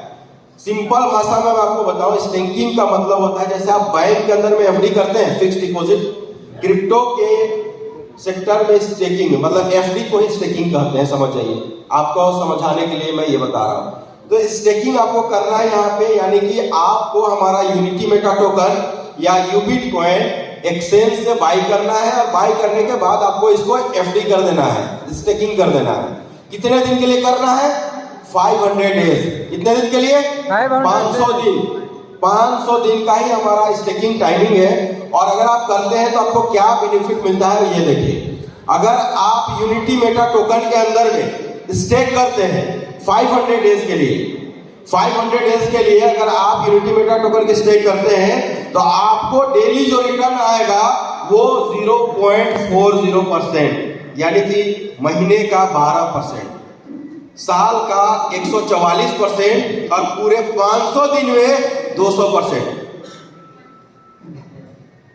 सिंपल भाषा में मैं आपको बताऊं, स्टेकिंग का मतलब होता है जैसे आप बैंक के अंदर में एफडी करते हैं, फिक्स्ड डिपॉजिट, क्रिप्टो के सेक्टर में स्टेकिंग मतलब एफडी को ही स्टेकिंग कहते हैं, समझ जाइए। आपको समझाने के लिए मैं ये बता रहा हूँ। तो स्टेकिंग आपको करना है यहाँ पे, यानी कि आपको हमारा यूनिटी मेटा टोकन या यूबिट कॉइन एक्सचेंज से बाई करना है और बाई करने के बाद आपको इसको एफडी कर देना है, स्टेकिंग कर देना है। कितने दिन के लिए करना है? 500 डेज। कितने दिन के लिए? 500 दिन। 500 दिन का ही हमारा स्टेकिंग टाइमिंग है। और अगर आप करते हैं तो आपको क्या बेनिफिट मिलता है ये देखिए। अगर आप यूनिटी मेटा टोकन के अंदर में स्टेक करते हैं 500 डेज के लिए, 500 डेज के लिए अगर आप यूनिटी मेटा टोकन के स्टेक करते हैं तो आपको डेली जो रिटर्न आएगा वो 0.40%, यानी कि महीने का 12%, साल का 144% और पूरे 500 दिन में 200%।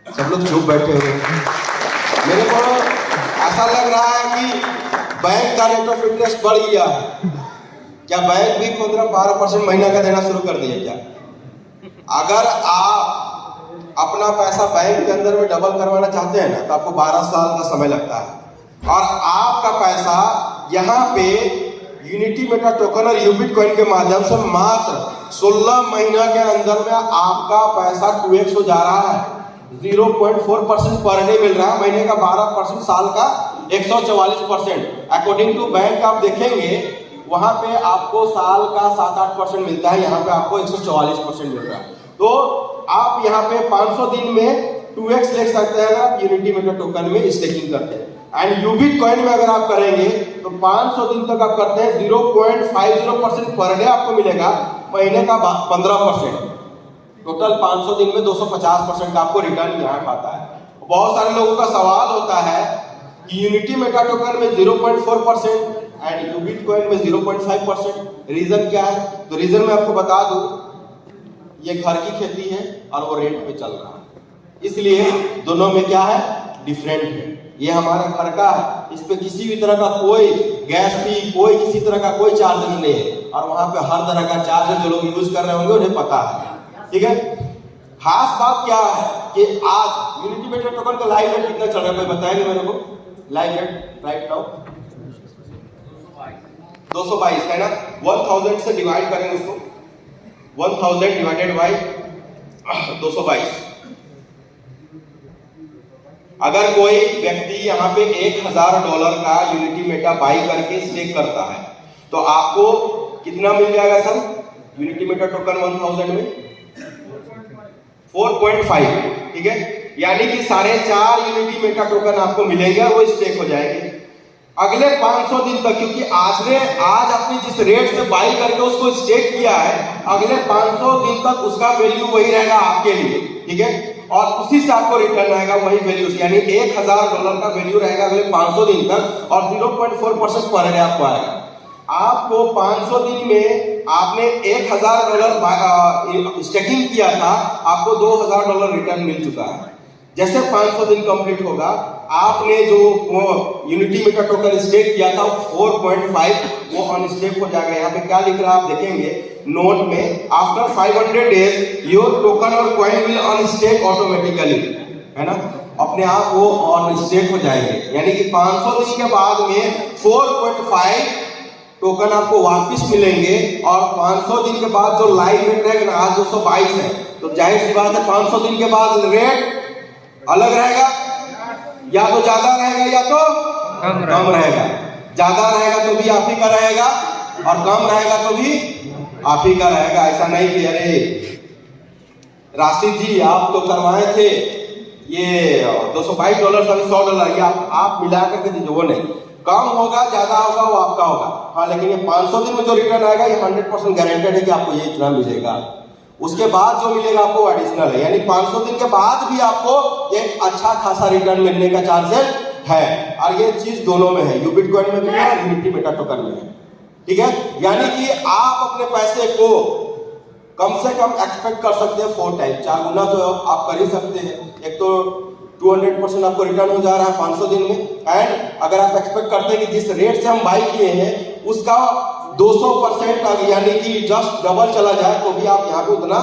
सब लोग चुप बैठे हुए। मेरे को ऐसा लग रहा है कि बैंक का रेट ऑफ इंटरेस्ट बढ़ गया है। क्या बैंक भी 15-12% महीना का देना शुरू कर दिया क्या? अगर आप अपना पैसा बैंक के अंदर में डबल करवाना चाहते हैं ना तो आपको 12 साल का समय लगता है। और आपका पैसा यहाँ पे यूनिटी मेटा टोकन और यूबिट कॉइन के माध्यम से मात्र 16 महीना के अंदर में आपका पैसा 2x हो जा रहा है। 0.4% पर डे मिल रहा है, महीने का 12%, साल का 144%। अकॉर्डिंग टू बैंक आप देखेंगे वहां पे आपको साल का 7-8% मिलता है, यहाँ पे आपको 144% मिल रहा है। तो आप यहाँ पे 500 दिन में 2x ले सकते हैं अगर आप यूनिटी मेटा टोकन में स्टेकिंग करते हैं। एंड यूबिट कॉइन में अगर आप करेंगे तो 500 दिन तक आप करते हैं 0.50% पर डे आपको मिलेगा, महीने का 15%। टोटल 500 दिन में 250% का आपको रिटर्न यहाँ पाता है। बहुत सारे लोगों का सवाल होता है कि यूनिटी मेटा टोकन में 0.4% एंड यूबिट कॉइन में 0.5%, रीजन क्या है? तो रीजन मैं आपको बता दूं, ये घर की खेती है और वो रेंट पे चल रहा है, इसलिए दोनों में क्या है? डिफरेंट है। ये हमारा घर का है, इस पे किसी भी तरह का कोई गैस फी, कोई किसी तरह का कोई चार्ज नहीं है, और वहां पे हर तरह का चार्ज है। जो लोग यूज कर रहे होंगे उन्हें पता है। ठीक है। खास बात क्या है कि आज यूनिटी मेटा टोकन का लाइव रेट कितना चल रहा है, कोई बताएंगे मेरे को? लाइव रेट राइट नाउ 222 है ना। 1000 से डिवाइड करेंगे उसको, 1000 डिवाइडेड बाय 222। अगर कोई व्यक्ति यहाँ पे $1000 का यूनिटी मेटा बाई करके स्टेक करता है तो आपको कितना मिल जाएगा सर? यूनिटी मेटा टोकन 1000 में 4.5। ठीक है। यानी कि 4.5 यूनिटी मेटा टोकन आपको मिलेंगे, वो स्टेक हो जाएंगे अगले 500 दिन तक। क्योंकि आज आपने जिस रेट से बाई करके उसको स्टेक किया है, अगले 500 दिन तक उसका वैल्यू वही रहेगा आपके लिए। ठीक है। और उसी से आपको रिटर्न आएगा वही वैल्यू, यानी $1000 का वैल्यू रहेगा अगले 500 दिन तक और 0.4% पर डे आपको आएगा। आपको 500 दिन में आपने $1000 स्टेकिंग किया था, आपको $2000 रिटर्न मिल चुका है। जैसे 500 दिन कंप्लीट होगा, आपने जो यूनिटी मीटर टोकन स्टेक किया था 4.5 वो अनस्टेक हो जाएगा। यहाँ पे क्या लिख रहा है आप देखेंगे नोट में, आफ्टर 500 डेज योर टोकन और कॉइन विल अनस्टेक ऑटोमेटिकली, है ना, अपने आप वो अनस्टेक हो जाएंगे। यानी कि 500 दिन के बाद में 4.5 टोकन आपको वापस मिलेंगे और 500 दिन के बाद जो लाइव रेट रहेगा ना, आज 222 है, तो जाहिर सी बात है 500 दिन के बाद रेट अलग रहेगा, या तो ज्यादा रहेगा या तो कम रहेगा। ज्यादा रहेगा तो भी आप ही का रहेगा और कम रहेगा तो भी आप ही का रहेगा। ऐसा नहीं कि अरे राशिद जी आप तो करवाए थे ये $222 अभी $100, ये आप मिला करके दीजिए, वो नहीं, कम होगा ज्यादा होगा वो आपका होगा। हाँ, लेकिन ये 500 दिन में जो रिटर्न आएगा ये 100% गारंटेड है कि आपको ये इतना मिलेगा। उसके बाद जो मिलेगा आपको एडिशनल है, यानी 500 दिन के बाद भी आपको एक अच्छा खासा रिटर्न मिलने का चांसेस है। और ये चीज दोनों में है, यूबिट कॉइन में भी है और यूनिटी मेटा टोकन में है। ठीक है, यानी कि आप अपने पैसे को कम से कम एक्सपेक्ट कर सकते हैं 4 टाइम, 4 गुना तो आप कर ही सकते हैं। एक तो 200% आपको रिटर्न हो जा रहा है 500 दिन में, एंड अगर आप एक्सपेक्ट करते हैं कि जिस रेट से हम बाई किए हैं उसका 200% यानी कि जस्ट डबल चला जाए तो भी आप यहाँ पे उतना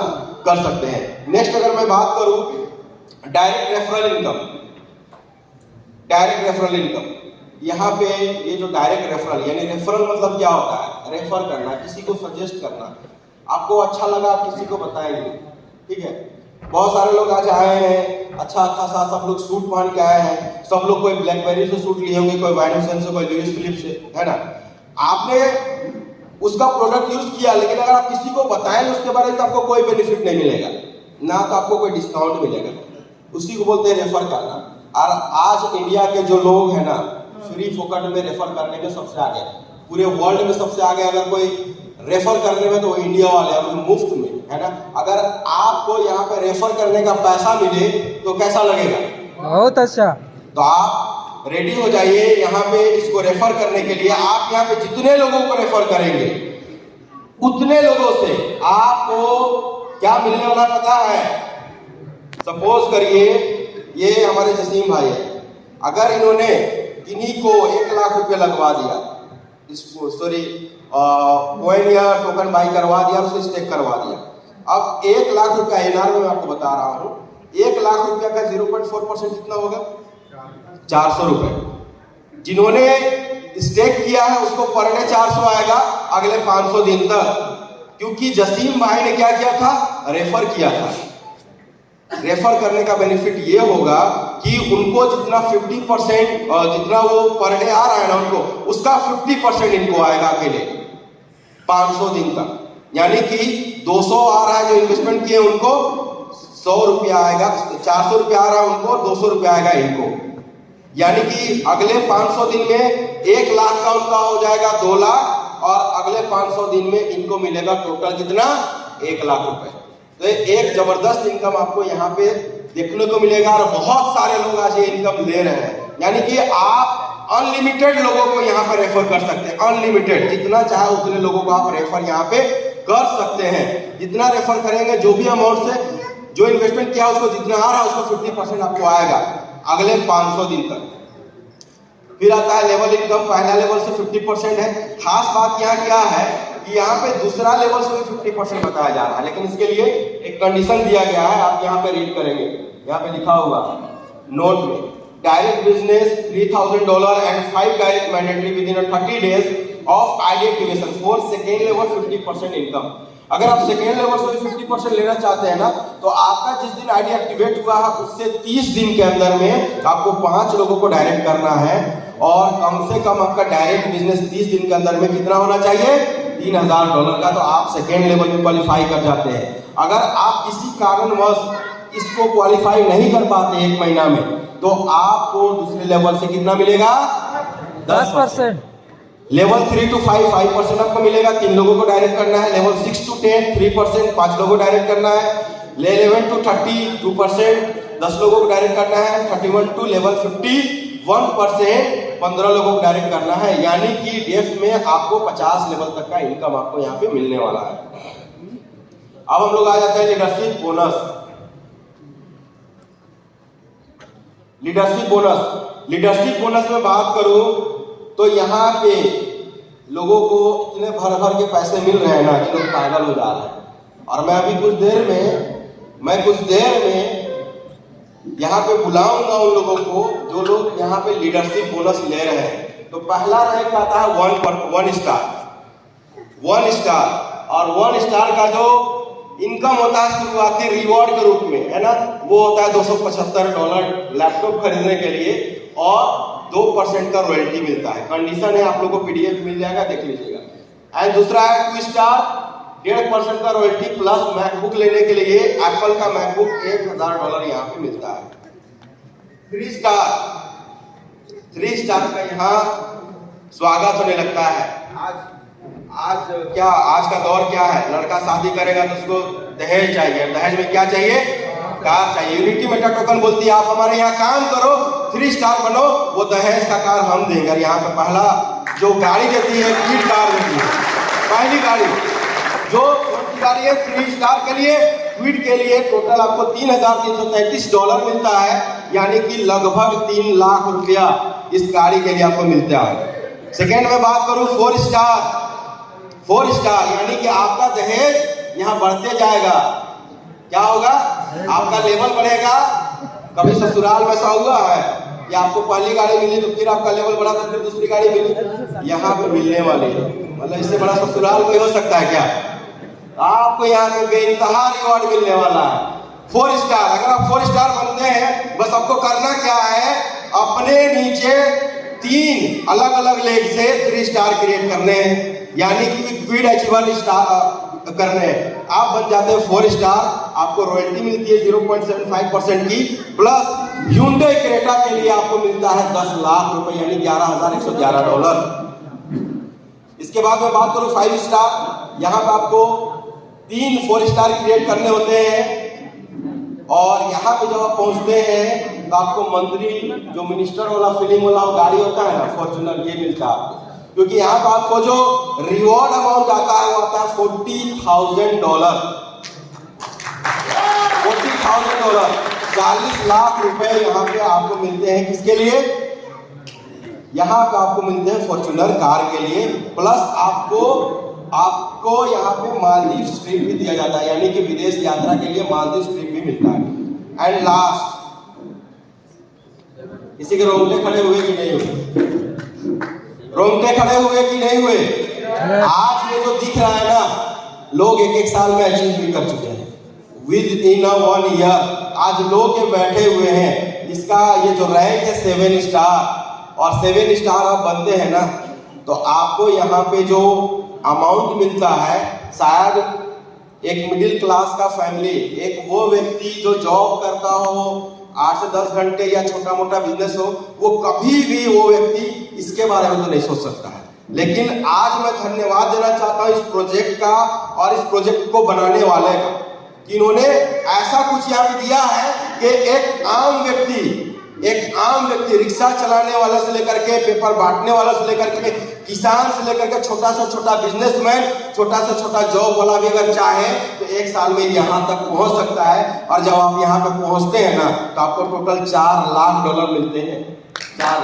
कर सकते हैं। नेक्स्ट अगर मैं बात करूं direct referral income, direct referral income, यहाँ पे ये जो डायरेक्ट रेफरल, यानी रेफरल मतलब क्या होता है, रेफर करना, किसी को सजेस्ट करना। आपको अच्छा लगा आप किसी को बताएंगे, ठीक है। बहुत सारे लोग आज आए हैं, अच्छा खासा सब लोग सूट पहन के आए हैं, सब लोग कोई ब्लैकबेरी से सूट लिए होंगे, कोई वाइनोसन से, कोई लुइस फिलिप से, है ना। आपने उसका प्रोडक्ट यूज किया, लेकिन अगर आप किसी को बताएं उसके बारे में तो आपको कोई बेनिफिट नहीं मिलेगा, ना तो आपको कोई डिस्काउंट मिलेगा। उसी को बोलते हैं रेफर करना। और आज इंडिया के जो लोग हैं ना, फ्री फोकट में रेफर करने में सबसे आगे, पूरे वर्ल्ड में सबसे आगे अगर कोई रेफर करने में तो इंडिया वाले, अभी मुफ्त में, है ना। अगर आपको यहाँ पे रेफर करने का पैसा मिले तो कैसा लगेगा, बहुत अच्छा। तो आप रेडी हो जाइए यहाँ पे इसको रेफर करने के लिए। आप यहाँ पे जितने लोगों को रेफर करेंगे उतने लोगों से आपको क्या मिलने वाला पता है। सपोज करिए ये हमारे जसीम भाई है, अगर इन्होंने किन्हीं को 1 लाख रुपए लगवा दिया, इसको सॉरी कॉइन या टोकन बाई करवा दिया, उसे स्टेक करवा दिया, अब 1 लाख रुपया एनआर में आपको बता रहा हूं, 1 लाख रुपया का 0.4% कितना होगा, 400 रुपए। जिन्होंने स्टेक किया है उसको पर डे 400 आएगा अगले 500 दिन तक, क्योंकि जसीम भाई ने क्या किया था, रेफर किया था। रेफर करने का बेनिफिट ये होगा कि उनको जितना 50% जितना वो पर डे आ रहा है ना उनको, उसका 50% इनको आएगा अकेले 500 दिन तक। यानी कि 200 आ रहा है जो इन्वेस्टमेंट किए उनको 100 रुपया आएगा, 400 रुपया आ रहा है उनको, 200 रुपया आएगा इनको। यानी कि अगले 500 दिन में 1 लाख का उनका हो जाएगा 2 लाख, और अगले 500 दिन में इनको मिलेगा टोटल कितना, 1 लाख रुपए। तो एक जबरदस्त इनकम आपको यहाँ पे देखने को मिलेगा, और बहुत सारे लोग आज ये इनकम ले रहे हैं। यानी कि आप अनलिमिटेड लोगों को यहाँ पे रेफर कर सकते हैं, अनलिमिटेड, जितना चाहे उतने लोगों को आप रेफर यहाँ पे कर सकते हैं। जितना रेफर करेंगे, जो भी अमाउंट से जो इन्वेस्टमेंट किया उसको जितना आ रहा है उसको 50% आपको आएगा अगले 500 दिन तक। फिर आता है लेवल इनकम, पहला लेवल से 50% है। खास बात यहाँ क्या है कि यहाँ पे दूसरा लेवल से भी 50% बताया जा रहा है, लेकिन इसके लिए एक कंडीशन दिया गया है, आप यहाँ पे रीड करेंगे, यहाँ पे लिखा होगा नोट में, direct business $3000 and 5 direct mandatory with in 30 days of ID activation for second level 50% income. अगर आप सेकेंड लेवल से 50% लेना चाहते हैं ना, तो आपका जिस दिन आईडी एक्टिवेट हुआ है उससे 30 दिन के अंदर में आपको 5 लोगों को डायरेक्ट करना है, और कम से कम आपका डायरेक्ट बिजनेस 30 दिन के अंदर में कितना होना चाहिए, $3000 का, तो आप सेकेंड लेवल में क्वालिफाई कर जाते हैं। अगर आप किसी कारणवश इसको क्वालिफाई नहीं कर पाते 1 महीना में, तो आपको दूसरे लेवल से कितना मिलेगा, 10%। लेवल 3 to 5 5% आपको मिलेगा, 3 लोगों को डायरेक्ट करना है। लेवल 6 to 10 3%, 5 लोगों को डायरेक्ट करना है। 11 to 32%, 10 लोगों को डायरेक्ट करना है। 31 टू लेवल 51%, 15 लोगों को डायरेक्ट करना है। यानी कि डेप्थ में आपको 50 लेवल तक का इनकम आपको यहाँ पे मिलने वाला है। अब हम लोग आ जाते हैं लीडरशिप बोनस। लीडरशिप बोनस में बात करूं तो यहाँ पे लोगों को इतने भर भर के पैसे मिल रहे हैं ना कि लोग पागल हो जा रहे हैं। और मैं अभी कुछ देर में यहाँ पे बुलाऊंगा उन लोगों को जो लोग यहाँ पे लीडरशिप बोनस ले रहे हैं। तो पहला रैंक आता है 1 स्टार, और 1 स्टार का जो इनकम होता है शुरुआती रिवॉर्ड के रूप में, है ना, वो होता है $275 लैपटॉप खरीदने के लिए, और 2% का रॉयल्टी मिलता है। कंडीशन है, आप लोगों को PDF मिल जाएगा, देख लीजिएगा। एंड दूसरा है 2 स्टार, 1.5% का रॉयल्टी प्लस मैकबुक लेने के लिए एप्पल का मैकबुक $1000 यहाँ पे मिलता है। 3 स्टार का यहाँ स्वागत होने लगता है। आज का दौर क्या है, लड़का शादी करेगा तो उसको दहेज चाहिए। दहेज में क्या चाहिए? कार चाहिए। यूनिटी मेटा टोकन बोलती है आप हमारे यहाँ काम करो, 3 स्टार बनो, वो दहेज का कार हम देंगे। यहाँ पे पहला जो गाड़ी देती है, क्विड कार देती है। पहली गाड़ी जो कौन सी गाड़ी है? 3 स्टार के लिए, क्विड के लिए टोटल आपको $3333 मिलता है। यानी कि लगभग 3 लाख रुपया इस गाड़ी के लिए आपको मिलता है। सेकेंड में बात करूं 4 स्टार, यानी कि आपका दहेज यहाँ बढ़ते जाएगा। क्या होगा? आपका लेवल बढ़ेगा। कभी ससुराल में ऐसा हुआ है कि आपको पहली गाड़ी मिली तो फिर आपका लेवल बढ़ा तो फिर दूसरी गाड़ी मिली? यहाँ पे मिलने वाली है। मतलब इससे बड़ा ससुराल कोई हो सकता है क्या? आपको यहाँ पे बेइंतहा रिवॉर्ड मिलने वाला है। 4 स्टार, अगर आप 4 स्टार बनते हैं, बस आपको करना क्या है, अपने नीचे 3 अलग अलग लेग से 3 स्टार क्रिएट करने हैं। यानी कि क्विड अचीवर स्टार करने हैं। आप बन जाते हैं 4 स्टार, आपको रॉयल्टी मिलती है 0.75% की, प्लस Hyundai क्रेटा के लिए आपको मिलता है 10 लाख रुपए, यानी $11,111। इसके बाद मैं बात करूं 5 स्टार, यहाँ पे आपको 3 4 स्टार क्रिएट करने होते हैं। और यहाँ पे जब आप पहुंचते हैं तो आपको मंत्री जो मिनिस्टर वाला फीलिंग वाला गाड़ी होता है ना, फॉर्च्यूनर, ये मिलता है आपको। क्योंकि यहाँ पर आपको जो रिवॉर्ड अमाउंट आता है वो आता है $40,000। 40 लाख रुपए यहाँ पे आपको मिलते हैं। किसके लिए? यहाँ पे आपको मिलते हैं फॉर्च्यूनर कार के लिए, प्लस आपको यहाँ पे मालदीव ट्रिप भी दिया जाता है। यानी कि विदेश यात्रा के लिए मालदीव ट्रिप भी मिलता है। एंड लास्ट, किसी के रोंगटे खड़े हुए कि नहीं हुए? रोंगटे खड़े हुए कि नहीं हुए? आज ये जो दिख रहा है ना, लोग 1 साल में अचीव भी कर चुके हैं। विद इन 1 ईयर आज लोग ये बैठे हुए हैं। इसका ये जो रैंक है 7 स्टार, और 7 स्टार आप बनते हैं ना, तो आपको यहाँ पे जो अमाउंट मिलता है, शायद एक मिडिल क्लास का फैमिली, एक वो व्यक्ति जो जॉब करता हो 8 से 10 घंटे या छोटा मोटा बिजनेस हो, वो कभी भी वो व्यक्ति इसके बारे में तो नहीं सोच सकता है। लेकिन आज मैं धन्यवाद देना चाहता हूँ इस प्रोजेक्ट का और इस प्रोजेक्ट को बनाने वाले का, कि इन्होंने ऐसा कुछ यहाँ पे दिया है कि एक आम व्यक्ति रिक्शा चलाने वाले से लेकर के, पेपर बांटने वाले से लेकर के, किसान से लेकर के, छोटा से छोटा बिजनेसमैन, छोटा से छोटा जॉब वाला भी अगर चाहे तो 1 साल में यहाँ तक पहुँच सकता है। और जब आप यहाँ पे पहुँचते हैं ना, तो आपको टोटल $4 लाख मिलते हैं। $4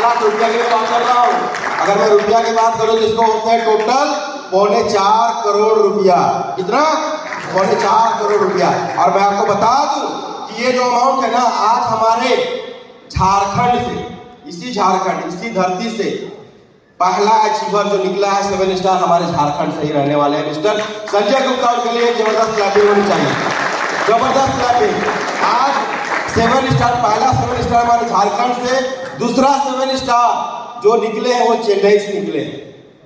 लाख रुपया की बात कर रहा हूँ। अगर मैं रुपया की बात करूँ तो इसको होते हैं टोटल 4.25 करोड़ रुपया। कितना? 4.25 करोड़ रुपया। और मैं आपको बता दूं कि ये जो अमाउंट है ना, आज हमारे झारखंड से, इसी धरती से पहला अचीवर जो निकला है 7 स्टार, हमारे झारखंड से ही रहने वाले हैं मिस्टर संजय गुप्ता। उनके लिए जबरदस्त क्लैपिंग होनी चाहिए, जबरदस्त क्लैपिंग। आज 7 स्टार, पहला 7 स्टार हमारे झारखंड से, दूसरा 7 स्टार जो निकले हैं वो चेन्नई से निकले हैं,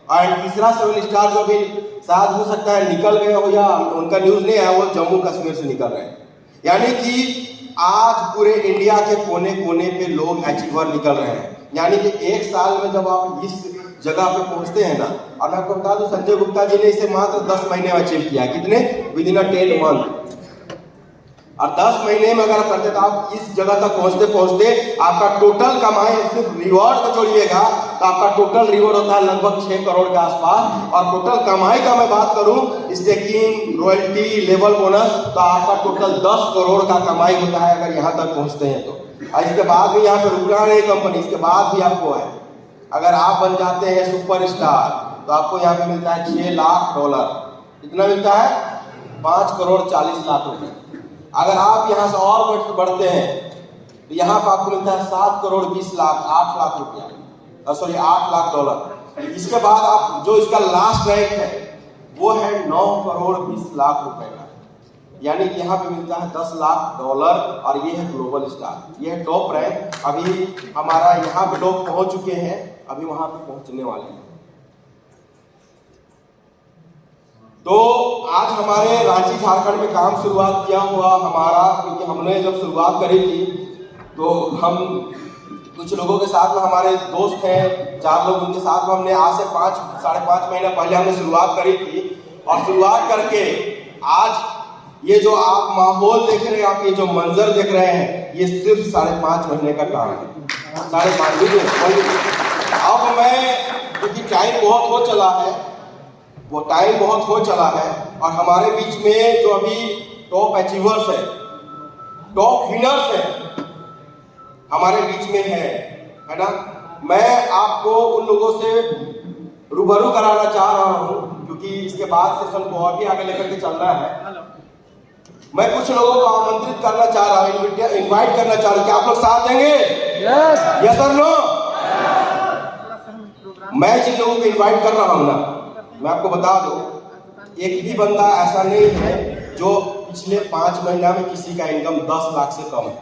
और तीसरा 7 स्टार जो भी शायद हो सकता है निकल गए हो या उनका न्यूज नहीं है, वो जम्मू कश्मीर से निकल रहे हैं। यानी कि आज पूरे इंडिया के कोने कोने पे लोग अचीवर निकल रहे हैं। यानी कि 1 साल में जब आप इस जगह पे पहुंचते हैं ना, और मैं आपको बता दूं संजय गुप्ता जी ने इसे मात्र 10 महीने में अचीव किया। कितने? With in 10 month. और 10 महीने में अगर आप करते तो आप इस जगह तक पहुंचते पहुंचते आपका टोटल कमाई सिर्फ रिवॉर्ड को जोड़िएगा तो आपका टोटल रिवॉर्ड होता है लगभग 6 करोड़ के आसपास। और टोटल कमाई का मैं बात करूं स्टेकिंग, रॉयल्टी, लेवल बोनस, तो आपका टोटल 10 करोड़ का कमाई होता है अगर यहाँ तक पहुंचते हैं तो। और इसके बाद भी यहाँ पे रुकना नहीं कंपनी, इसके बाद भी आपको है अगर आप बन जाते हैं सुपरस्टार तो आपको यहाँ पे मिलता है $6 लाख। कितना मिलता है? 5 करोड़ 40 लाख रुपए। अगर आप यहाँ से और बढ़ते हैं तो यहाँ पर आपको मिलता है 7 करोड़ 20 लाख, 8 लाख रुपया, सॉरी $8 लाख। इसके बाद आप जो इसका लास्ट रैंक है वो है 9 करोड़ 20 लाख रुपए का, यानी कि यहाँ पे मिलता है $10 लाख। और ये है ग्लोबल स्टार, ये है टॉप रैंक। अभी हमारा यहाँ पे लोग पहुंच चुके हैं, अभी वहां पे पहुंचने वाले हैं। तो आज हमारे रांची झारखंड में काम शुरुआत किया हुआ हमारा, क्योंकि हमने जब शुरुआत करी थी तो हम कुछ लोगों के साथ में, हमारे दोस्त हैं 4 लोग, उनके साथ में हमने आज से 5-5.5 महीना पहले हमने शुरुआत करी थी। और शुरुआत करके आज ये जो आप माहौल देख रहे हैं, आप ये जो मंजर देख रहे हैं, ये सिर्फ 5.5 महीने का काम है। 5.5। अब मैं, क्योंकि टाइम बहुत हो चला है, वो टाइम बहुत हो चला है, और हमारे बीच में जो अभी टॉप अचीवर्स है, टॉप विनर्स है हमारे बीच में है ना। मैं आपको उन लोगों से रूबरू कराना चाह रहा हूं, क्योंकि इसके बाद सेशन को और भी आगे लेकर के चलना है। मैं कुछ लोगों को आमंत्रित करना चाह रहा हूं, इनवाइट करना चाह रहा हूं कि आप लोग साथ देंगे? यस और नो? मैं जिन लोगों को इनवाइट कर रहा हूं ना, मैं आपको बता दूं, एक भी बंदा ऐसा नहीं है जो पिछले 5 महीना में किसी का इनकम 10 लाख से कम है।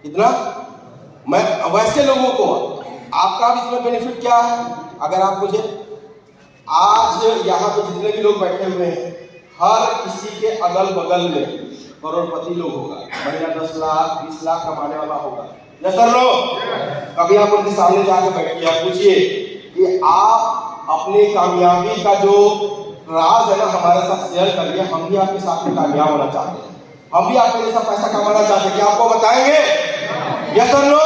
कितना? मैं वैसे लोगों को, आपका भी इसमें बेनिफिट क्या है? अगर आप मुझे आज यहाँ पे जितने भी लोग बैठे हुए हैं, हर किसी के अगल बगल में करोड़पति लोग होगा, महीना 10 लाख 20 लाख कमाने वाला होगा। Yes sir no? कभी आप उनके सामने जाके बैठिए, आप पूछिए कि आप अपनी कामयाबी का जो राज है ना हमारे साथ शेयर करिए, हम भी आपके साथ में कामयाब होना चाहते हैं, हम भी आपके जैसा पैसा कमाना चाहते हैं। क्या आपको बताएंगे? यस और नो?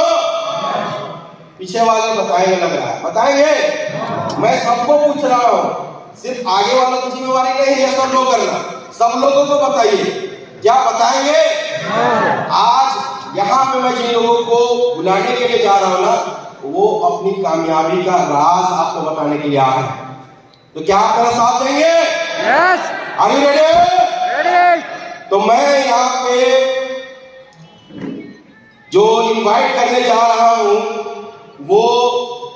पीछे वाले बताएंगे लग रहा है, बताएंगे? मैं सबको पूछ रहा हूँ, सिर्फ आगे वालों की जिम्मेवारी नहीं है यस और नो करना, सब लोगों को बताइए। क्या बताएंगे? आज यहाँ पे मैं जिन लोगों को बुलाने के लिए जा रहा हूँ ना, वो अपनी कामयाबी का राज आपको बताने के लिए आ रहे हैं। तो क्या आप मेरा साथ देंगे? Yes. Are you ready? Ready. तो मैं यहाँ पे जो इनवाइट करने जा रहा हूं, वो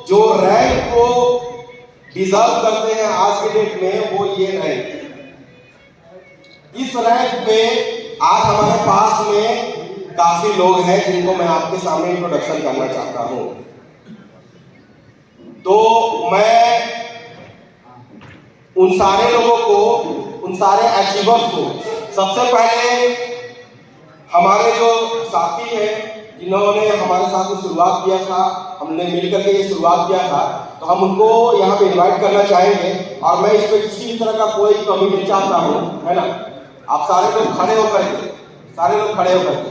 जो रैंक को डिजर्व करते हैं आज के डेट में, वो ये रैंक। इस रैंक पे आज हमारे पास में काफी लोग हैं जिनको मैं आपके सामने इंट्रोडक्शन करना चाहता हूं। तो मैं उन सारे लोगों को, उन सारे अचीवर्स को, सबसे पहले हमारे जो साथी हैं जिन्होंने हमारे साथ में शुरुआत किया था, हमने मिलकर के ये शुरुआत किया था, तो हम उनको यहाँ पे इनवाइट करना चाहेंगे। और मैं इस पे किसी भी तरह का कोई कमी नहीं चाहता हूँ, है ना। आप सारे लोग खड़े होकर के, सारे लोग खड़े होकर के